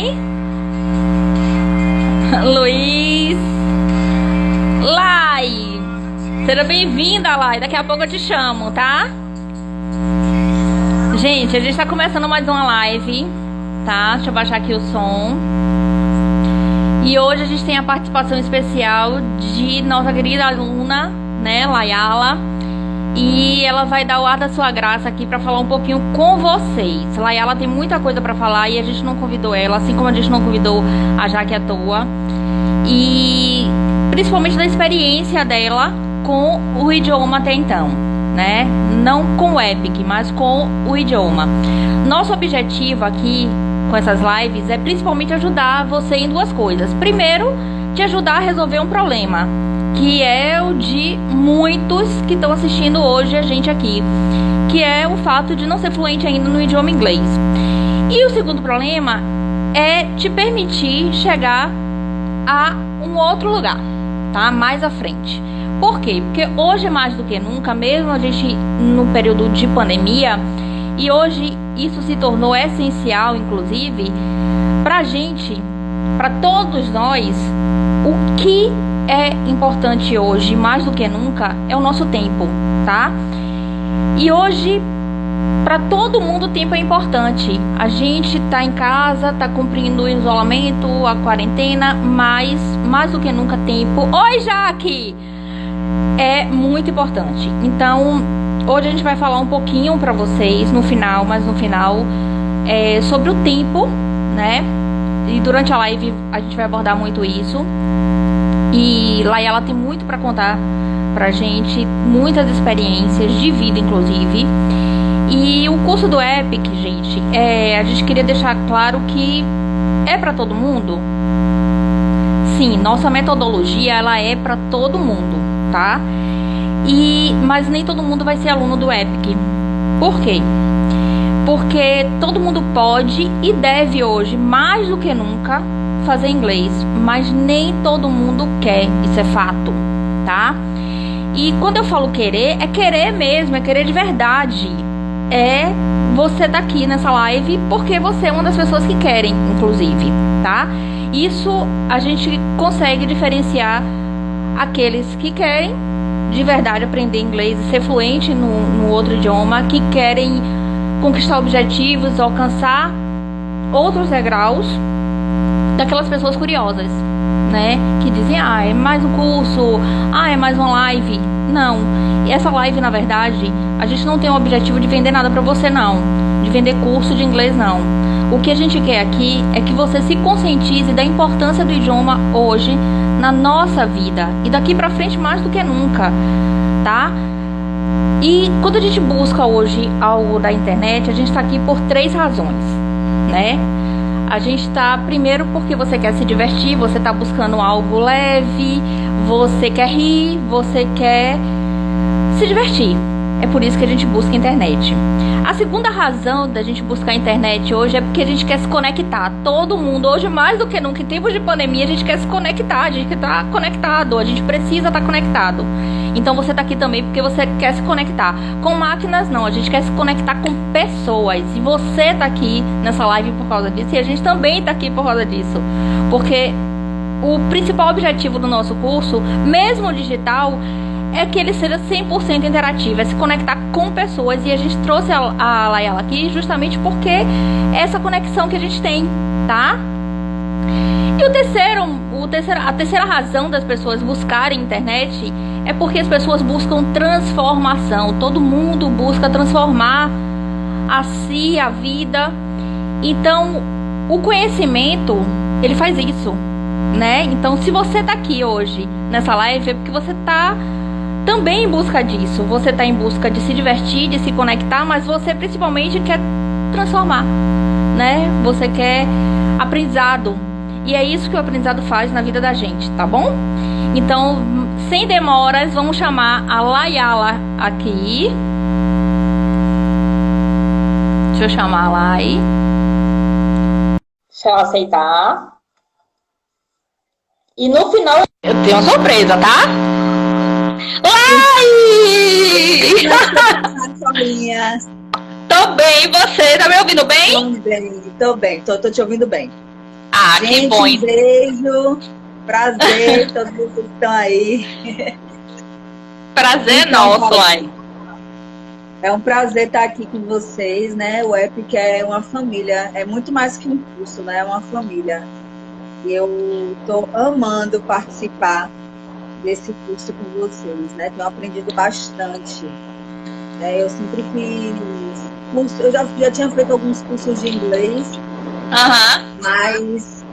bem? Luiz. Lai. Seja bem-vinda, Lai. Daqui a pouco eu te chamo, tá? Gente, a gente tá começando mais uma live, tá? Deixa eu baixar aqui o som. E hoje a gente tem a participação especial de nossa querida aluna, né, Layala. E ela vai dar o ar da sua graça aqui pra falar um pouquinho com vocês. Layala tem muita coisa pra falar e a gente não convidou ela, assim como a gente não convidou a Jaque à toa. E principalmente da experiência dela com o idioma até então, né? Não com o Epic, mas com o idioma. Nosso objetivo aqui com essas lives é principalmente ajudar você em duas coisas. Primeiro, te ajudar a resolver um problema, que é o de muitos que estão assistindo hoje a gente aqui, que é o fato de não ser fluente ainda no idioma inglês. E o segundo problema é te permitir chegar a um outro lugar, tá? Mais à frente. Por quê? Porque hoje mais do que nunca, mesmo a gente no período de pandemia, e hoje isso se tornou essencial, inclusive, pra gente, pra todos nós, o que é importante hoje, mais do que nunca, é o nosso tempo, tá? E hoje, para todo mundo, o tempo é importante. A gente tá em casa, tá cumprindo o isolamento, a quarentena, mas mais do que nunca, tempo. Oi, Jaque! É muito importante. Então, hoje a gente vai falar um pouquinho para vocês, no final, sobre o tempo, né? E durante a live a gente vai abordar muito isso. E Layala tem muito para contar pra gente, muitas experiências de vida, inclusive. E o curso do Epic, gente, a gente queria deixar claro que é para todo mundo. Sim, nossa metodologia ela é para todo mundo, tá? Mas nem todo mundo vai ser aluno do Epic. Por quê? Porque todo mundo pode e deve hoje, mais do que nunca, fazer inglês, mas nem todo mundo quer, isso é fato, tá? E quando eu falo querer, é querer mesmo, é querer de verdade. É você tá aqui nessa live porque você é uma das pessoas que querem, inclusive, tá? Isso a gente consegue diferenciar aqueles que querem de verdade aprender inglês e ser fluente no outro idioma, que querem conquistar objetivos, alcançar outros degraus, daquelas pessoas curiosas, né? Que dizem, é mais um curso, é mais uma live. Não, e essa live, na verdade, a gente não tem o objetivo de vender nada pra você, não. De vender curso de inglês, não. O que a gente quer aqui é que você se conscientize da importância do idioma hoje na nossa vida. E daqui pra frente mais do que nunca, tá? E quando a gente busca hoje algo da internet, a gente tá aqui por 3 razões, né? A gente tá, primeiro, porque você quer se divertir, você tá buscando algo leve, você quer rir, você quer se divertir. É por isso que a gente busca a internet. A segunda razão da gente buscar a internet hoje é porque a gente quer se conectar. Todo mundo, hoje mais do que nunca, em tempos de pandemia, a gente quer se conectar, a gente quer estar conectado, a gente precisa estar conectado. Então você tá aqui também porque você quer se conectar. Com máquinas não, a gente quer se conectar com pessoas. E você tá aqui nessa live por causa disso, e a gente também tá aqui por causa disso. Porque o principal objetivo do nosso curso, mesmo digital, é que ele seja 100% interativo, é se conectar com pessoas. E a gente trouxe a Layala aqui justamente porque é essa conexão que a gente tem, tá? E a terceira razão das pessoas buscarem internet é porque as pessoas buscam transformação. Todo mundo busca transformar a si, a vida. Então, o conhecimento, ele faz isso, né? Então, se você tá aqui hoje nessa live, é porque você tá também em busca disso. Você tá em busca de se divertir, de se conectar, mas você principalmente quer transformar, né? Você quer aprendizado. E é isso que o aprendizado faz na vida da gente, tá bom? Então, sem demoras, vamos chamar a Layala aqui. Deixa eu chamar a Lai. Deixa ela aceitar. E no final eu tenho uma surpresa, tá? Lai! Tô bem, e você? Tá me ouvindo bem? Tô bem, tô te ouvindo bem. Ah, que Gente, bom. um beijo. Prazer, todos vocês que estão aí. Prazer Então, nosso, Paulo, Lai. é um prazer estar aqui com vocês, né? O Epic é uma família, é muito mais que um curso, né? É uma família. E eu estou amando participar desse curso com vocês, né? Tenho aprendido bastante. Eu sempre fiz curso, eu já tinha feito alguns cursos de inglês, mas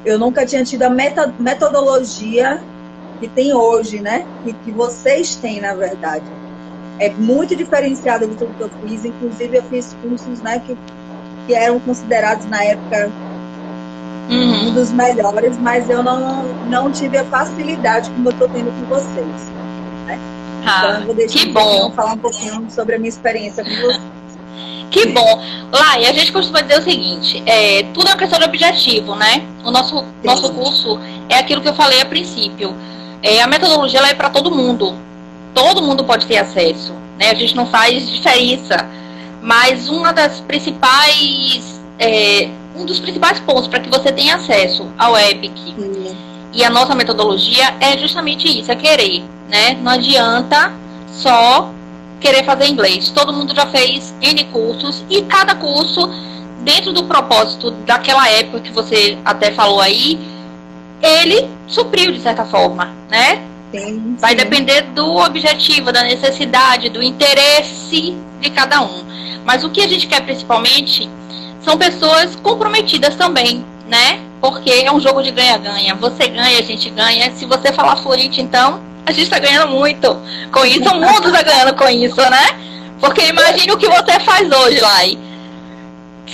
eu nunca tinha tido a metodologia que tem hoje, né? Que vocês têm, na verdade. É muito diferenciada de tudo que eu fiz. Inclusive, eu fiz cursos, né, que eram considerados, na época, um dos melhores, mas eu não tive a facilidade como eu estou tendo com vocês. Né? Então, eu vou deixar falar um pouquinho sobre a minha experiência com vocês. Que bom. Lá, e a gente costuma dizer o seguinte, tudo é uma questão de objetivo, né? O nosso curso é aquilo que eu falei a princípio. A metodologia ela é para todo mundo. Todo mundo pode ter acesso, né? A gente não faz diferença. Mas uma das principais, um dos principais pontos para que você tenha acesso ao Epic e a nossa metodologia é justamente isso, é querer, né? Não adianta só querer fazer inglês. Todo mundo já fez N cursos e cada curso, dentro do propósito daquela época que você até falou aí, ele supriu de certa forma, né? Sim. Vai depender do objetivo, da necessidade, do interesse de cada um. Mas o que a gente quer principalmente são pessoas comprometidas também, né? Porque é um jogo de ganha-ganha. Você ganha, a gente ganha. Se você falar fluente, então, a gente está ganhando muito com isso. O mundo está ganhando com isso, né? Porque imagine o que você faz hoje, Lai.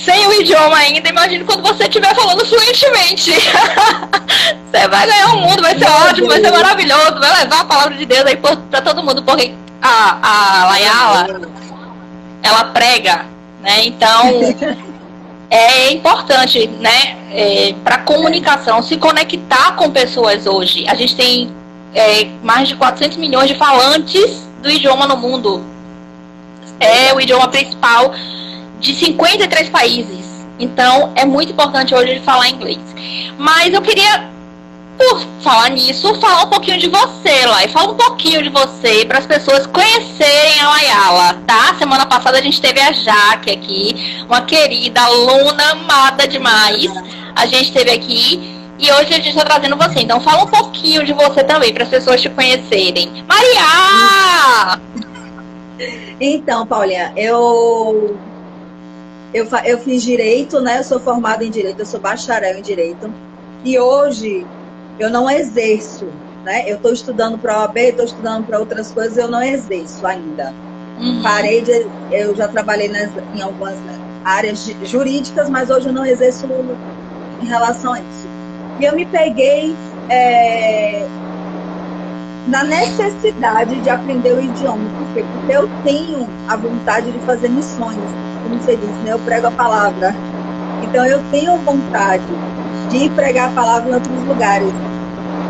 Sem o idioma ainda, imagine quando você estiver falando fluentemente. Você vai ganhar o mundo, vai ser ótimo, vai ser maravilhoso, vai levar a palavra de Deus aí para todo mundo, porque a Layala, ela prega, né? Então, é importante, né, para comunicação, se conectar com pessoas hoje. A gente tem mais de 400 milhões de falantes do idioma no mundo. É o idioma principal de 53 países. Então, é muito importante hoje falar inglês. Mas eu queria, por falar nisso, falar um pouquinho de você, Lai. Fala um pouquinho de você para as pessoas conhecerem a Layala, tá? Semana passada a gente teve a Jaque aqui, uma querida aluna amada demais. A gente teve aqui e hoje a gente está trazendo você. Então, fala um pouquinho de você também para as pessoas te conhecerem. Maria! Então, Paulinha, eu fiz Direito, né? Eu sou formada em Direito, eu sou bacharel em Direito. E hoje eu não exerço, né? Eu estou estudando para a OAB, estou estudando para outras coisas, eu não exerço ainda. Eu já trabalhei em algumas áreas jurídicas, mas hoje eu não exerço em relação a isso. E eu me peguei na necessidade de aprender o idioma. Por quê? Porque eu tenho a vontade de fazer missões. Como você disse, né? Eu prego a palavra. Então, eu tenho vontade de pregar a palavra em outros lugares.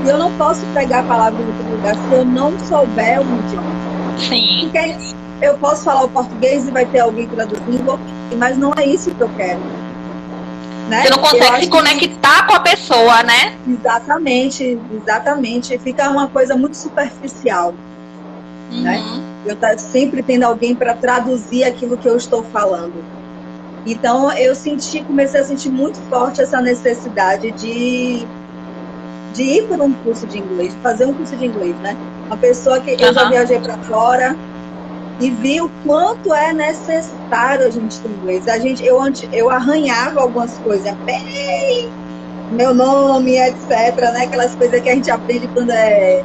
E eu não posso pregar a palavra em outro lugar se eu não souber o idioma. Sim. Porque eu posso falar o português e vai ter alguém traduzindo, mas não é isso que eu quero. Né? Você não consegue se conectar com a pessoa, né? Exatamente, exatamente. Fica uma coisa muito superficial. Né? Eu sempre tendo alguém para traduzir aquilo que eu estou falando. Então, comecei a sentir muito forte essa necessidade de ir por um curso de inglês, de fazer um curso de inglês, né? Uma pessoa que eu já viajei para fora e vi o quanto é necessário a gente ter inglês. Eu arranhava algumas coisas, bem, meu nome, etc, né? Aquelas coisas que a gente aprende quando é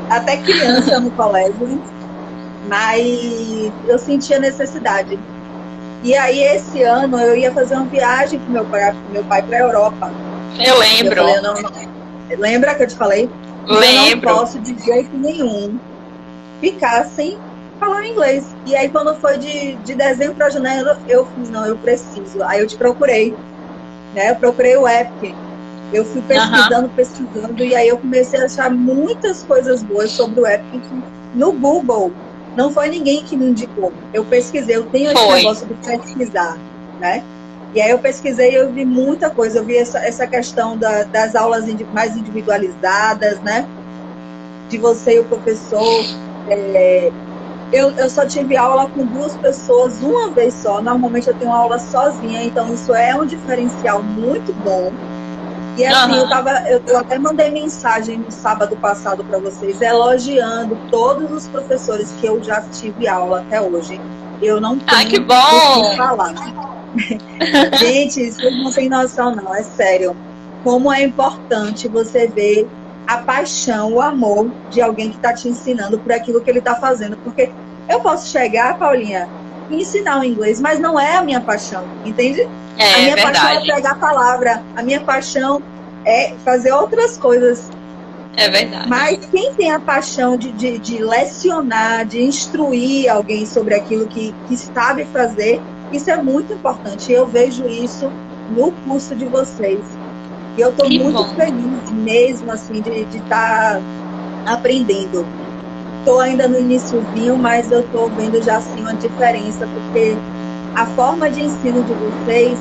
até criança no colégio, mas eu sentia necessidade. E aí, esse ano, eu ia fazer uma viagem com meu pai para a Europa. Eu lembro. Eu falei, lembra que eu te falei? Lembro. Eu não posso, de jeito nenhum, ficar sem falar inglês. E aí, quando foi de dezembro para janeiro, eu fiz, não, eu preciso. Aí eu te procurei, né? Eu procurei o Epic. Eu fui pesquisando, e aí eu comecei a achar muitas coisas boas sobre o Epic no Google. Não foi ninguém que me indicou. Eu pesquisei, eu tenho esse negócio de pesquisar, né? E aí eu pesquisei e eu vi muita coisa. Eu vi essa questão das aulas mais individualizadas, né? De você e o professor. Eu só tive aula com 2 pessoas uma vez só. Normalmente eu tenho aula sozinha, então isso é um diferencial muito bom. E assim, eu até mandei mensagem no sábado passado para vocês, elogiando todos os professores que eu já tive aula até hoje. Eu não tenho que bom! o que falar. Gente, vocês não têm noção, não, é sério. Como é importante você ver a paixão, o amor de alguém que está te ensinando por aquilo que ele está fazendo. Porque eu posso chegar, Paulinha, e ensinar o inglês, mas não é a minha paixão, entende? A minha paixão é pegar a palavra, a minha paixão é fazer outras coisas. É verdade. Mas quem tem a paixão de lecionar, de instruir alguém sobre aquilo que sabe fazer, isso é muito importante. Eu vejo isso no curso de vocês. E eu estou muito feliz mesmo, assim, de estar aprendendo. Estou ainda no iniciozinho, mas eu estou vendo já, assim, uma diferença, porque a forma de ensino de vocês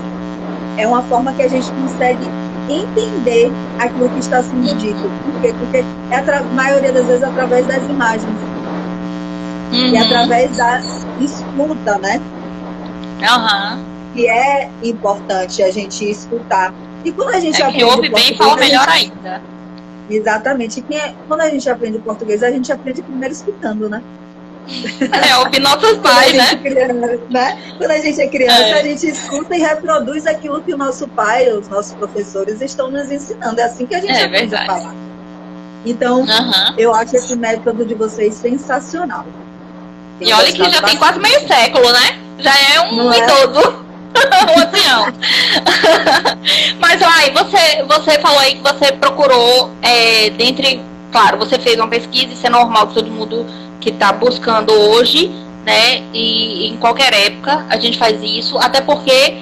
é uma forma que a gente consegue entender aquilo que está sendo dito. Porque é a maioria das vezes através das imagens. E através da escuta, né? Que é importante a gente escutar. E quando a gente aprende ouve bem e fala melhor ainda. Exatamente. Quando a gente aprende português, a gente aprende primeiro escutando, né? Ouvir nossos pais, né? Quando a gente é criança, a gente escuta e reproduz aquilo que o nosso pai, os nossos professores estão nos ensinando. É assim que a gente aprende a falar. Então, eu acho esse método de vocês sensacional. E olha que já tem quase meio século, né? Já é um idoso. Um ancião. Mas, Lai, você falou aí que você procurou, claro, você fez uma pesquisa, isso é normal que todo mundo que está buscando hoje, né? E em qualquer época a gente faz isso, até porque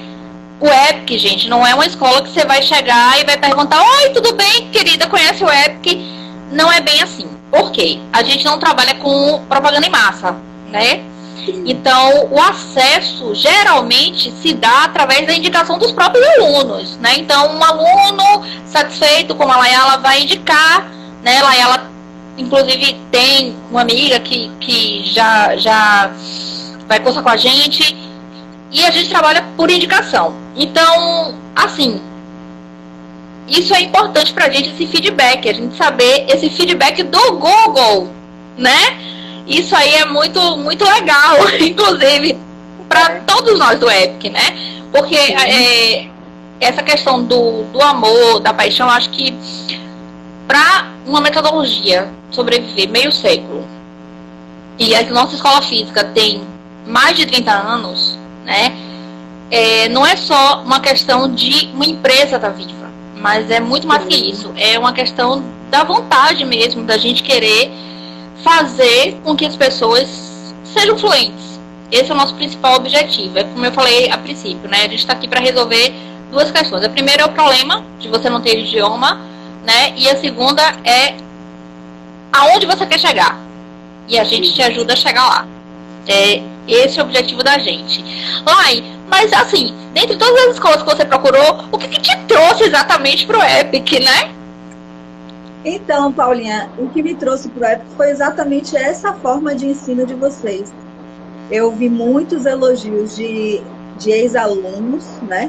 o EPIC, gente, não é uma escola que você vai chegar e vai perguntar: oi, tudo bem, querida, conhece o EPIC? Não é bem assim. Por quê? A gente não trabalha com propaganda em massa, né? Então, o acesso geralmente se dá através da indicação dos próprios alunos, né? Então, um aluno satisfeito com a Layala vai indicar, né? Layala, inclusive, tem uma amiga que já vai cursar com a gente, e a gente trabalha por indicação. Então, assim, isso é importante pra gente, esse feedback, a gente saber esse feedback do Google, né? Isso aí é muito, muito legal, inclusive, para todos nós do EPIC, né? Porque essa questão do amor, da paixão, acho que para uma metodologia sobreviver meio século, e a nossa escola física tem mais de 30 anos, né? Não é só uma questão de uma empresa estar viva, mas é muito mais que isso. É uma questão da vontade mesmo, da gente querer fazer com que as pessoas sejam fluentes. Esse é o nosso principal objetivo. É como eu falei a princípio, né? A gente está aqui para resolver 2 questões. A primeira é o problema de você não ter idioma, né? E a segunda é aonde você quer chegar. E a gente te ajuda a chegar lá. Esse é o objetivo da gente. Lai, mas assim, dentre todas as escolas que você procurou, o que te trouxe exatamente para o EPIC, né? Então, Paulinha, o que me trouxe para o EPIC foi exatamente essa forma de ensino de vocês. Eu vi muitos elogios de ex-alunos, né?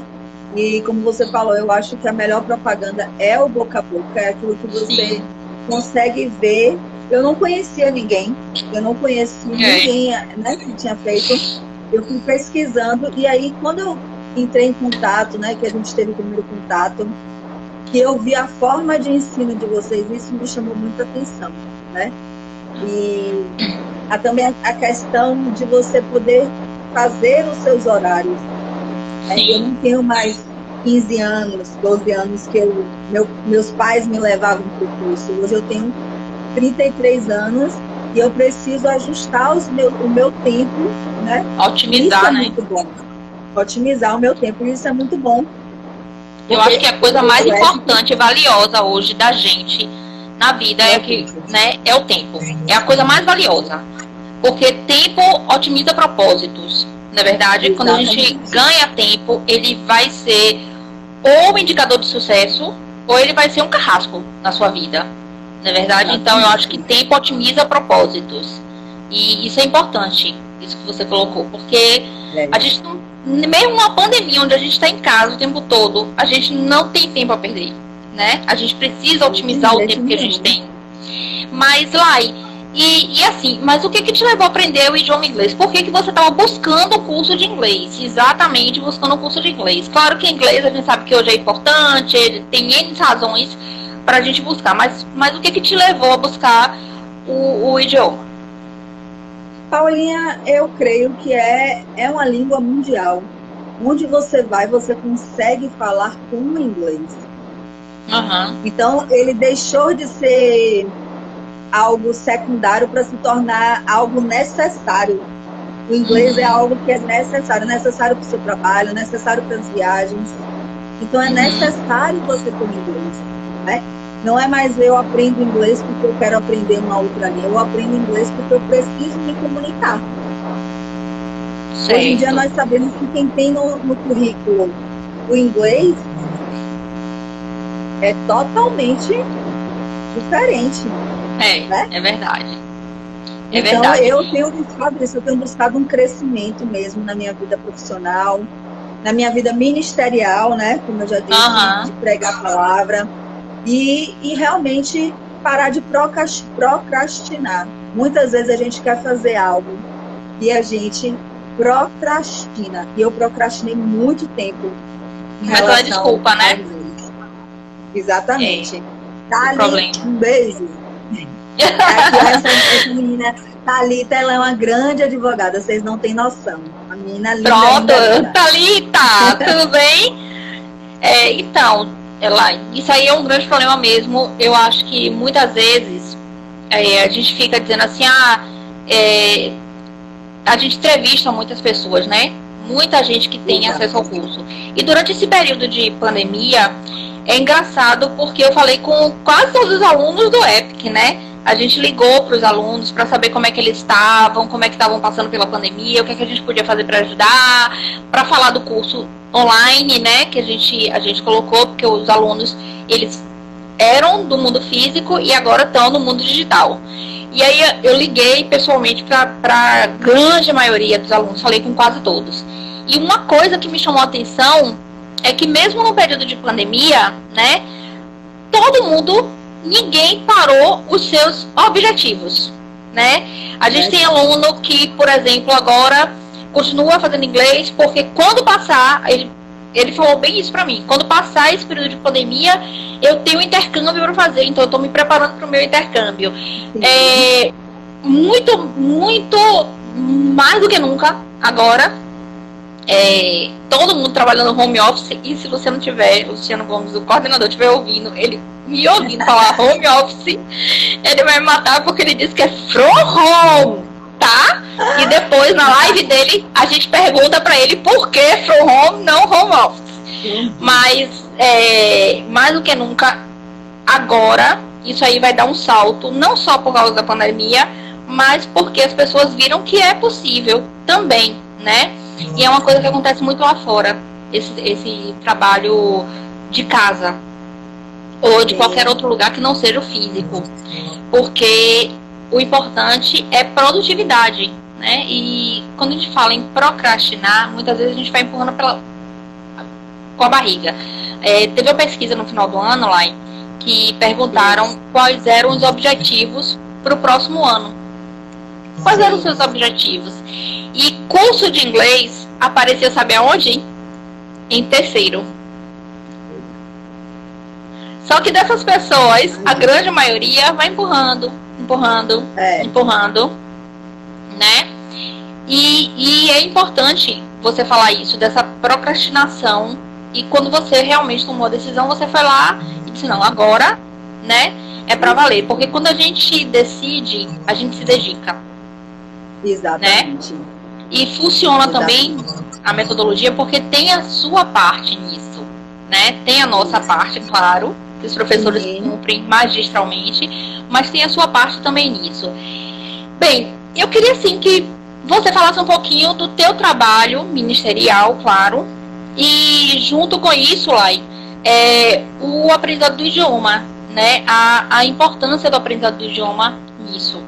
E como você falou, eu acho que a melhor propaganda é o boca a boca, é aquilo que você consegue ver. Eu não conhecia ninguém, ninguém, né, que tinha feito. Eu fui pesquisando, e aí quando eu entrei em contato, né, que a gente teve o primeiro contato, que eu vi a forma de ensino de vocês, isso me chamou muita atenção, né? E também a questão de você poder fazer os seus horários. Eu não tenho mais 15 anos, 12 anos que meus pais me levavam para o curso. Hoje eu tenho 33 anos e eu preciso ajustar o meu tempo, né? Otimizar, isso é né? Muito bom. Otimizar o meu tempo, isso é muito bom. Eu acho que a coisa mais importante e valiosa hoje da gente na vida é o tempo. É a coisa mais valiosa. Porque tempo otimiza propósitos, Na verdade, quando a gente ganha tempo, ele vai ser ou um indicador de sucesso, ou ele vai ser um carrasco na sua vida. Na verdade, então eu acho que tempo otimiza propósitos. E isso é importante, isso que você colocou, porque a gente não, mesmo numa pandemia onde a gente está em casa o tempo todo, a gente não tem tempo a perder, né? A gente precisa otimizar o tempo que a gente tem. Mas, Lai, e assim, mas o que te levou a aprender o idioma inglês? Por que você estava buscando o curso de inglês? Exatamente, buscando o curso de inglês. Claro que inglês a gente sabe que hoje é importante, ele tem N razões para a gente buscar, mas o que te levou a buscar o idioma? Paulinha, eu creio que é uma língua mundial. Onde você vai, você consegue falar com o inglês. Então, ele deixou de ser algo secundário para se tornar algo necessário. O inglês é algo que é necessário para o seu trabalho, necessário para as viagens. Então, é necessário você ter inglês, né? Não é mais eu aprendo inglês porque eu quero aprender uma outra língua. Eu aprendo inglês porque eu preciso me comunicar. Certo. Hoje em dia nós sabemos que quem tem no currículo o inglês é totalmente diferente. Né? É verdade. Então eu tenho buscado isso, eu tenho buscado um crescimento mesmo na minha vida profissional, na minha vida ministerial, né? Como eu já disse, de pregar a palavra. E realmente parar de procrastinar. Muitas vezes a gente quer fazer algo e a gente procrastina. E eu procrastinei muito tempo. Mas não é desculpa, né? Exatamente. Thali, um beijo. Essa menina, Thalita, ela é uma grande advogada, vocês não têm noção. A menina linda. Pronto, Thalita, tudo bem? Então, isso aí é um grande problema mesmo. Eu acho que muitas vezes a gente fica dizendo assim, a gente entrevista muitas pessoas, né? Muita gente que tem acesso ao curso. E durante esse período de pandemia, é engraçado porque eu falei com quase todos os alunos do EPIC, né? A gente ligou para os alunos para saber como é que eles estavam, como é que estavam passando pela pandemia, o que é que a gente podia fazer para ajudar, para falar do curso online, né, que a gente colocou, porque os alunos, eles eram do mundo físico e agora estão no mundo digital. E aí eu liguei pessoalmente para a grande maioria dos alunos, falei com quase todos. E uma coisa que me chamou a atenção é que mesmo no período de pandemia, né, ninguém parou os seus objetivos, né? A gente tem aluno que, por exemplo, agora continua fazendo inglês, porque quando passar, ele falou bem isso pra mim, quando passar esse período de pandemia, eu tenho um intercâmbio para fazer, então eu tô me preparando para o meu intercâmbio. Muito, muito, mais do que nunca, agora, todo mundo trabalhando home office, e se você não tiver, Luciano Gomes, o coordenador, estiver ouvindo, ele me ouvindo falar home office, ele vai me matar porque ele disse que é from home, tá? E depois na live dele a gente pergunta pra ele por que from home, não home office. Mas mais do que nunca agora isso aí vai dar um salto, não só por causa da pandemia, mas porque as pessoas viram que é possível também, né? E é uma coisa que acontece muito lá fora, esse trabalho de casa ou de qualquer outro lugar que não seja o físico, porque o importante é produtividade, né? E quando a gente fala em procrastinar, muitas vezes a gente vai empurrando com a barriga. Teve uma pesquisa no final do ano lá que perguntaram quais eram os objetivos para o próximo ano. Quais eram os seus objetivos? E curso de inglês apareceu, sabe aonde? Em terceiro. Só que dessas pessoas, a grande maioria vai empurrando, né? E é importante você falar isso, dessa procrastinação. E quando você realmente tomou a decisão, você foi lá e disse, não, agora, né, é pra valer. Porque quando a gente decide, a gente se dedica. Exatamente. Né? E funciona também a metodologia porque tem a sua parte nisso, né? Tem a nossa parte, claro, que os professores cumprem magistralmente, mas tem a sua parte também nisso. Bem, eu queria assim que você falasse um pouquinho do teu trabalho ministerial, claro, e junto com isso, Lai, o aprendizado do idioma, né? A importância do aprendizado do idioma nisso.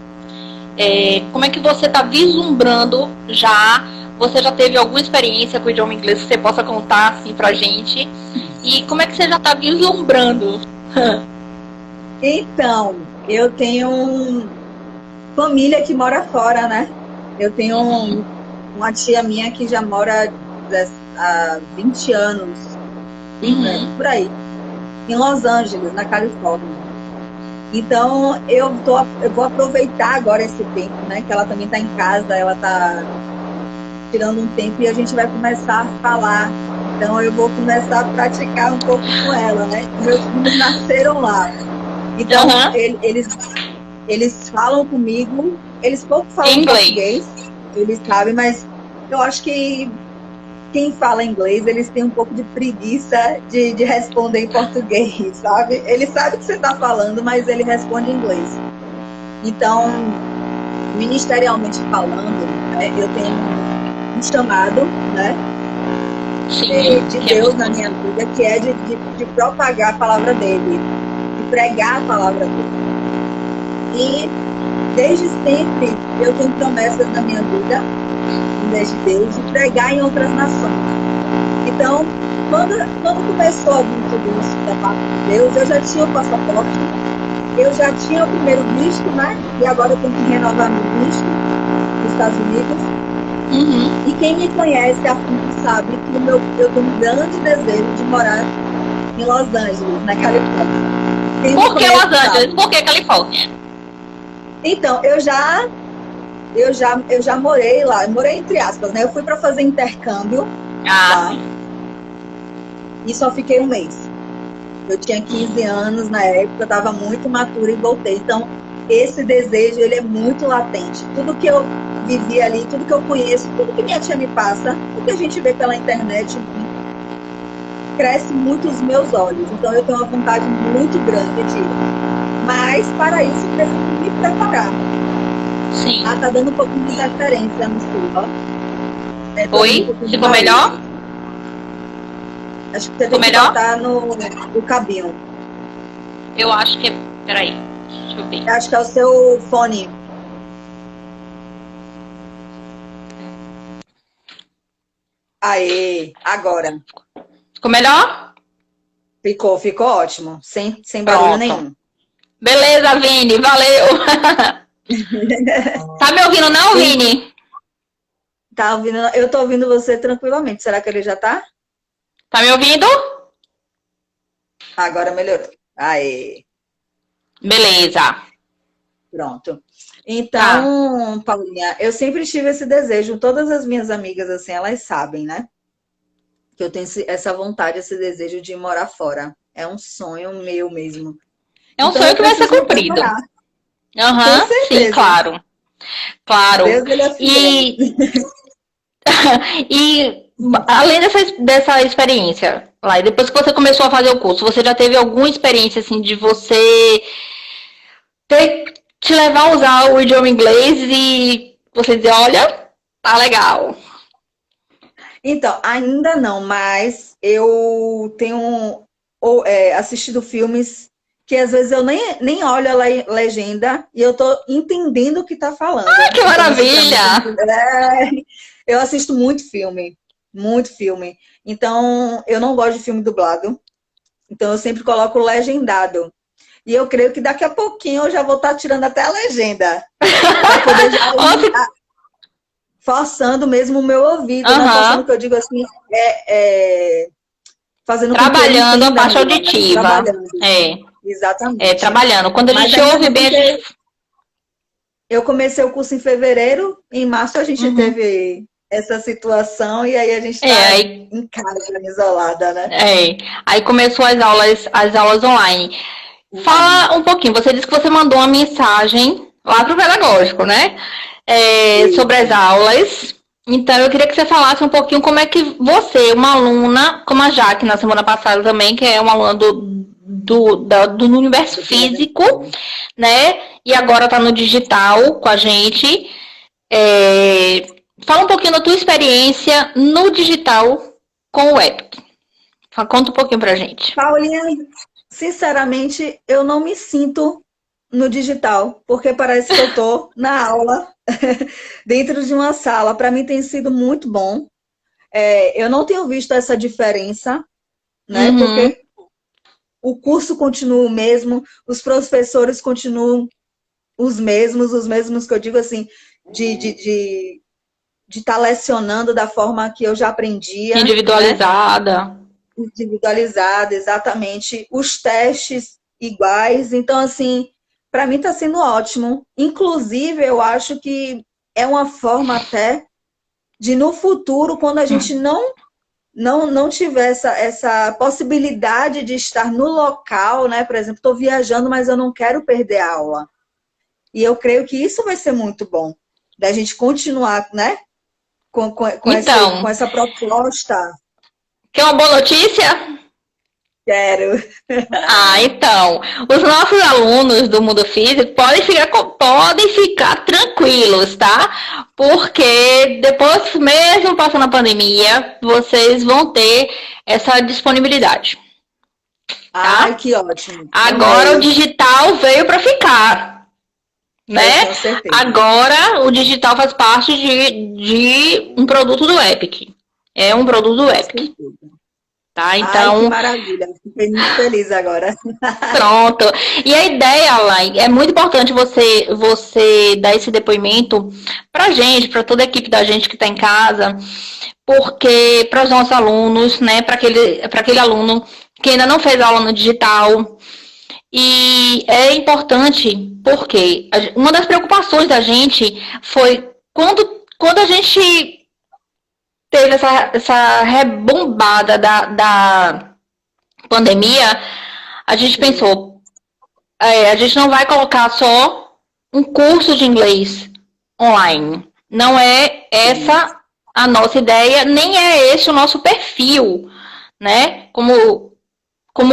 Como é que você está vislumbrando já? Você já teve alguma experiência com o idioma inglês que você possa contar assim pra gente? E como é que você já está vislumbrando? Então, eu tenho família que mora fora, né? Eu tenho uma tia minha que já mora há 20 anos, por aí, em Los Angeles, na Califórnia. Então, eu vou aproveitar agora esse tempo, né? Que ela também está em casa, ela está tirando um tempo e a gente vai começar a falar. Então, eu vou começar a praticar um pouco com ela, né? Meus filhos nasceram lá. Então, eles falam comigo, eles pouco falam português, eles sabem, mas eu acho que quem fala inglês, eles têm um pouco de preguiça de responder em português, sabe? Ele sabe o que você está falando, mas ele responde em inglês. Então, ministerialmente falando, né, eu tenho um chamado, né, de Deus na minha vida, que é de propagar a palavra dele, de pregar a palavra dele. E desde sempre eu tenho promessas na minha vida, desde Deus, de pregar em outras nações. Então, quando começou a vir tudo isso da parte de Deus, eu já tinha o passaporte, eu já tinha o primeiro visto, né? E agora eu tenho que renovar meu visto nos Estados Unidos. E quem me conhece a fundo sabe que eu tenho um grande desejo de morar em Los Angeles, na Califórnia. Por que Los Angeles? Por que Califórnia? Então, eu já morei lá, eu morei entre aspas, né? Eu fui para fazer intercâmbio lá, e só fiquei um mês. Eu tinha 15 anos na época, eu estava muito matura e voltei. Então, esse desejo, ele é muito latente. Tudo que eu vivi ali, tudo que eu conheço, tudo que minha tia me passa, o que a gente vê pela internet, cresce muito os meus olhos. Então, eu tenho uma vontade muito grande de ir. Mas, para isso, preciso me preparar. Sim. Tá dando um pouquinho de interferência no sul, ó. Oi? Ficou melhor? Acho que você tem que botar no cabinho. Eu acho que é... Peraí, deixa eu ver. Eu acho que é o seu fone. Aê, agora. Ficou melhor? Ficou ótimo. Sem barulho nenhum. Beleza, Vini, valeu. Tá me ouvindo não, Vini? Tá ouvindo? Eu tô ouvindo você tranquilamente. Será que ele já tá? Tá me ouvindo? Agora melhorou. Aê. Beleza. Pronto. Então, Paulinha, eu sempre tive esse desejo. Todas as minhas amigas, assim, elas sabem, né? Que eu tenho essa vontade, esse desejo de morar fora. É um sonho meu mesmo. É um sonho que vai ser cumprido. Sim, claro. Claro. E além dessa experiência, lá, e depois que você começou a fazer o curso, você já teve alguma experiência assim de você te levar a usar o idioma inglês e você dizer, olha, tá legal? Então, ainda não, mas eu tenho assistido filmes que às vezes eu nem olho a legenda e eu tô entendendo o que tá falando. Ah, que maravilha! Eu assisto muito filme. Então, eu não gosto de filme dublado. Então, eu sempre coloco legendado. E eu creio que daqui a pouquinho eu já vou estar tirando até a legenda. Pra poder já forçando mesmo o meu ouvido. Não forçando, que eu digo assim, fazendo trabalhando a parte auditiva. Trabalhando. Exatamente. Trabalhando. Quando a gente ouve bem, eu comecei o curso em fevereiro, em março a gente teve essa situação e aí a gente tá em casa, isolada, né? Aí começou as aulas online. Fala um pouquinho, você disse que você mandou uma mensagem lá pro pedagógico, né? Sobre as aulas. Então, eu queria que você falasse um pouquinho como é que você, uma aluna, como a Jaque na semana passada também, que é uma aluna do universo físico, né? E agora tá no digital com a gente. Fala um pouquinho da tua experiência no digital com o Epic. Conta um pouquinho pra gente. Paulinha, sinceramente, eu não me sinto no digital, porque parece que eu estou na aula, dentro de uma sala. Para mim tem sido muito bom. Eu não tenho visto essa diferença, né? Uhum. Porque o curso continua o mesmo, os professores continuam os mesmos que eu digo assim, de estar lecionando da forma que eu já aprendia. Individualizada. Né? Individualizada, exatamente. Os testes iguais. Então, assim, para mim está sendo ótimo. Inclusive, eu acho que é uma forma até de, no futuro, quando a gente não tiver essa possibilidade de estar no local, né? Por exemplo, estou viajando, mas eu não quero perder a aula. E eu creio que isso vai ser muito bom, da gente continuar, né? Com essa proposta. Quer uma boa notícia? Quero. Então, os nossos alunos do mundo físico podem ficar tranquilos, tá? Porque depois, mesmo passando a pandemia, vocês vão ter essa disponibilidade. Tá? Ai, que ótimo. Agora o digital veio para ficar, né? Agora o digital faz parte de um produto do Epic. É um produto do Epic. Tá, então... Ai, que maravilha, fiquei muito feliz agora. Pronto. E a ideia, Lai, é muito importante você dar esse depoimento pra gente, pra toda a equipe da gente que tá em casa, porque para os nossos alunos, né, para aquele aluno que ainda não fez aula no digital. E é importante porque uma das preocupações da gente foi quando a gente teve essa rebombada da pandemia, a gente pensou, a gente não vai colocar só um curso de inglês online. Não é essa a nossa ideia, nem é esse o nosso perfil, né? Como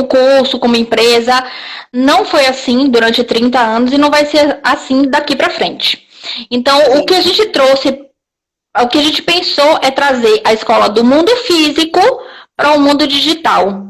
curso, como empresa, não foi assim durante 30 anos e não vai ser assim daqui para frente. Então, o que a gente trouxe, o que a gente pensou é trazer a escola do mundo físico para o mundo digital.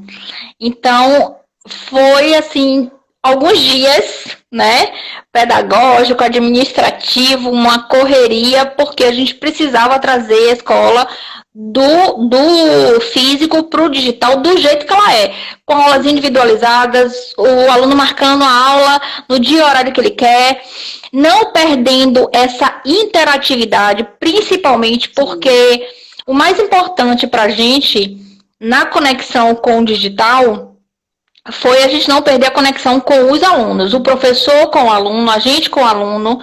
Então, foi assim, alguns dias, né, pedagógico, administrativo, uma correria, porque a gente precisava trazer a escola do físico para o digital do jeito que ela é, com aulas individualizadas, o aluno marcando a aula no dia e horário que ele quer, não perdendo essa interatividade, principalmente porque o mais importante para a gente na conexão com o digital foi a gente não perder a conexão com os alunos, o professor com o aluno, a gente com o aluno.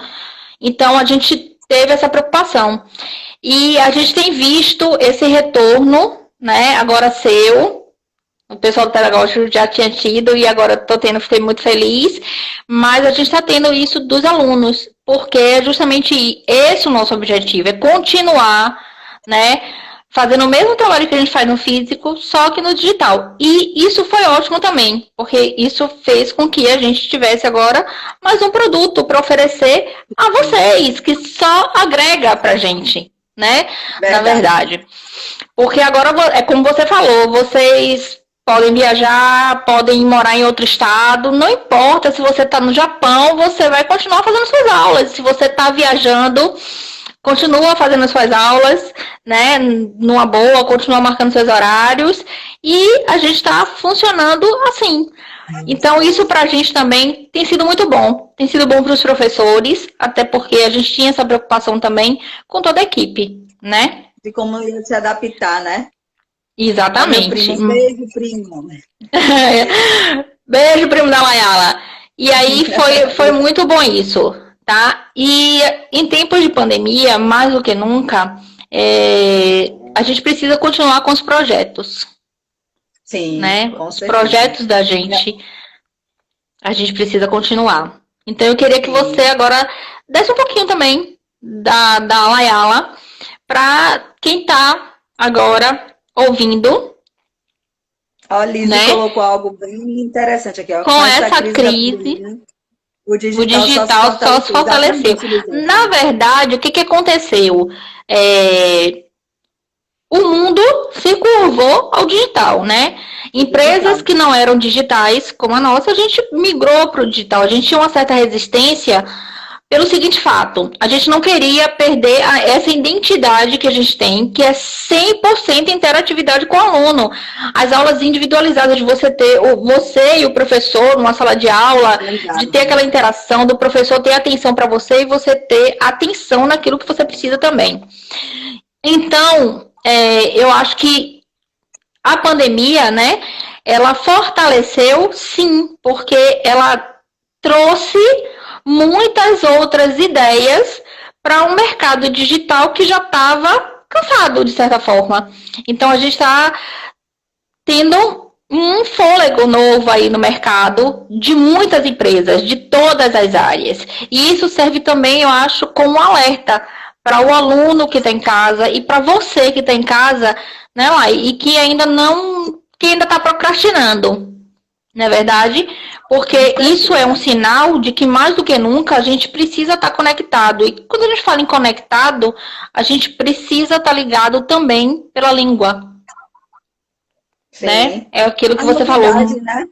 Então, a gente teve essa preocupação. E a gente tem visto esse retorno, né, agora seu. O pessoal do pedagógico já tinha tido e agora estou tendo, fiquei muito feliz. Mas a gente está tendo isso dos alunos, porque é justamente esse o nosso objetivo, é continuar, né, fazendo o mesmo trabalho que a gente faz no físico, só que no digital. E isso foi ótimo também, porque isso fez com que a gente tivesse agora mais um produto para oferecer a vocês, que só agrega pra gente, né? Na verdade. Porque agora, é como você falou, vocês podem viajar, podem morar em outro estado, não importa se você está no Japão, você vai continuar fazendo suas aulas. Se você está viajando, continua fazendo suas aulas, né, numa boa, continua marcando seus horários e a gente está funcionando assim. Então, isso para a gente também tem sido muito bom. Tem sido bom para os professores, até porque a gente tinha essa preocupação também com toda a equipe, né? De como ia se adaptar, né? Exatamente. Beijo, primo. Beijo, primo da Layala. E aí foi muito bom isso, tá? E em tempos de pandemia, mais do que nunca, a gente precisa continuar com os projetos. Sim, né? Os projetos da gente, a gente precisa continuar. Então eu queria que você agora desse um pouquinho também da Layala para quem está agora ouvindo. Ó, a Liz colocou algo bem interessante aqui. Ó, com essa crise O O digital digital só se fortaleceu. Na verdade, o que aconteceu? O mundo se curvou ao digital, né? Empresas que não eram digitais, como a nossa, a gente migrou para o digital. A gente tinha uma certa resistência pelo seguinte fato: a gente não queria perder essa identidade que a gente tem, que é 100% interatividade com o aluno. As aulas individualizadas de você ter você e o professor numa sala de aula, de ter aquela interação do professor ter atenção para você e você ter atenção naquilo que você precisa também. Então, eu acho que a pandemia, né, ela fortaleceu, sim, porque ela trouxe muitas outras ideias para um mercado digital que já estava cansado, de certa forma. Então, a gente está tendo um fôlego novo aí no mercado de muitas empresas, de todas as áreas. E isso serve também, eu acho, como alerta para o aluno que está em casa e para você que está em casa, né, Lai, e que ainda está procrastinando, não é verdade? Porque isso é um sinal de que mais do que nunca a gente precisa estar conectado. E quando a gente fala em conectado, a gente precisa estar ligado também pela língua. Sim. Né? É aquilo que você falou. Né?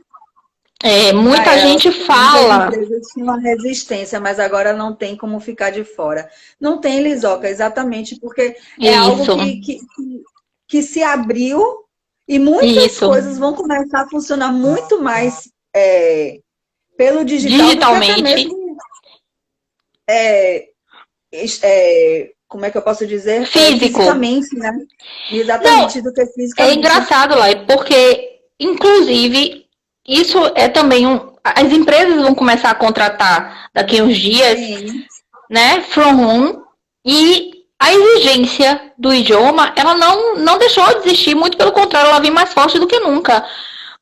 Muita gente fala. Muitas empresas tinham uma resistência, mas agora não tem como ficar de fora. Não tem, Lizoca, exatamente porque é algo que se abriu e muitas coisas vão começar a funcionar muito mais pelo digital. Digitalmente. Como é que eu posso dizer? Fisicamente, né? Exatamente, do que fisicamente. É engraçado, lá, porque, inclusive, isso é também as empresas vão começar a contratar daqui a uns dias, né, from home, e a exigência do idioma, ela não deixou de existir, muito pelo contrário, ela vem mais forte do que nunca.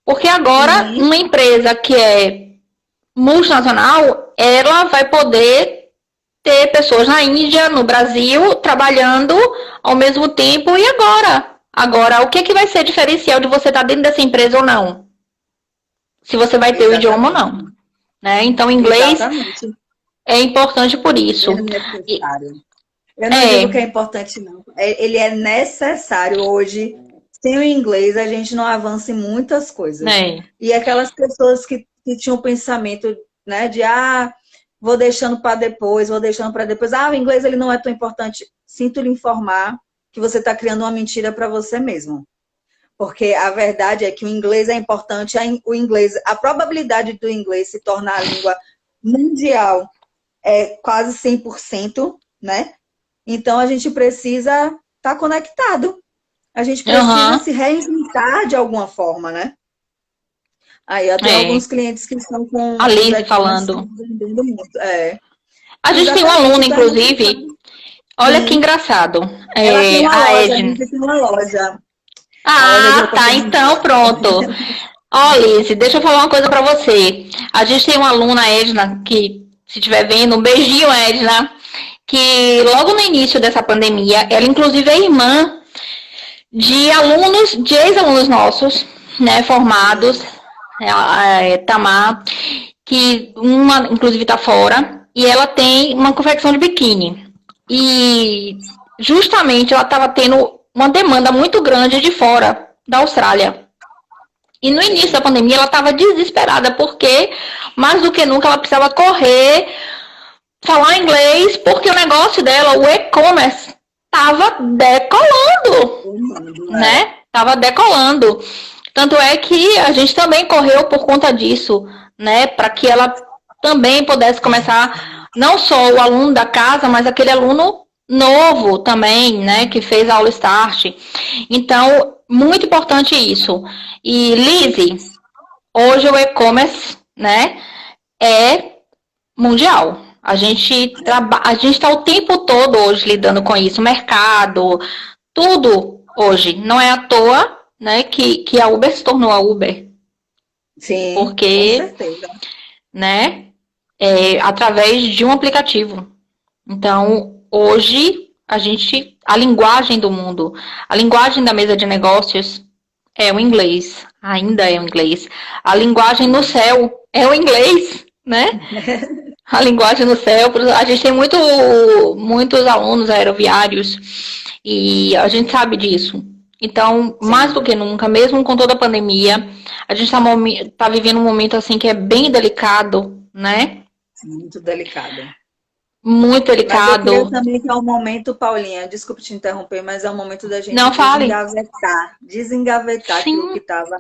Porque agora, uma empresa que é multinacional, ela vai poder ter pessoas na Índia, no Brasil, trabalhando ao mesmo tempo. E agora, o que vai ser diferencial de você estar dentro dessa empresa ou não? Se você vai ter o idioma ou não. Né? Então, inglês é importante por isso. Eu não digo que é importante, não. Ele é necessário hoje. Sem o inglês, a gente não avança em muitas coisas. E aquelas pessoas que tinham o pensamento, né, de vou deixando para depois, o inglês ele não é tão importante. Sinto lhe informar que você está criando uma mentira para você mesmo. Porque a verdade é que o inglês é importante, a probabilidade do inglês se tornar a língua mundial é quase 100%, né? Então, a gente precisa estar conectado. A gente precisa se reinventar de alguma forma, né? Aí, até alguns clientes que estão com... A Liz falando. A gente tem uma aluna, inclusive... Olha que engraçado. Ela tem uma loja. Tá, então pronto. Liz, deixa eu falar uma coisa pra você. A gente tem uma aluna, Edna, que, se estiver vendo, um beijinho, Edna, que logo no início dessa pandemia, ela inclusive é irmã de ex-alunos nossos, né, formados, Tamar, que uma, inclusive, tá fora, e ela tem uma confecção de biquíni. E justamente ela estava tendo uma demanda muito grande de fora da Austrália. E no início da pandemia ela estava desesperada, porque mais do que nunca ela precisava correr, falar inglês, porque o negócio dela, o e-commerce, estava decolando, né? Estava decolando. Tanto é que a gente também correu por conta disso, né? Para que ela também pudesse começar, não só o aluno da casa, mas aquele aluno novo também, né? Que fez a aula Start. Então, muito importante isso. E, Lizzie, hoje o e-commerce, né? É mundial. A gente está o tempo todo hoje lidando com isso. Mercado, tudo hoje. Não é à toa, né, que a Uber se tornou a Uber. Sim, porque, com certeza. Né, através de um aplicativo. Então, hoje, a linguagem do mundo, a linguagem da mesa de negócios é o inglês. Ainda é o inglês. A linguagem no céu é o inglês, né? A linguagem no céu. A gente tem muitos alunos aeroviários e a gente sabe disso. Então, mais do que nunca, mesmo com toda a pandemia, a gente tá vivendo um momento assim que é bem delicado, né? Muito delicado. Muito delicado. Mas eu creio também que é um momento, Paulinha, desculpe te interromper, mas é um momento da gente Não fale. desengavetar Sim. aquilo que estava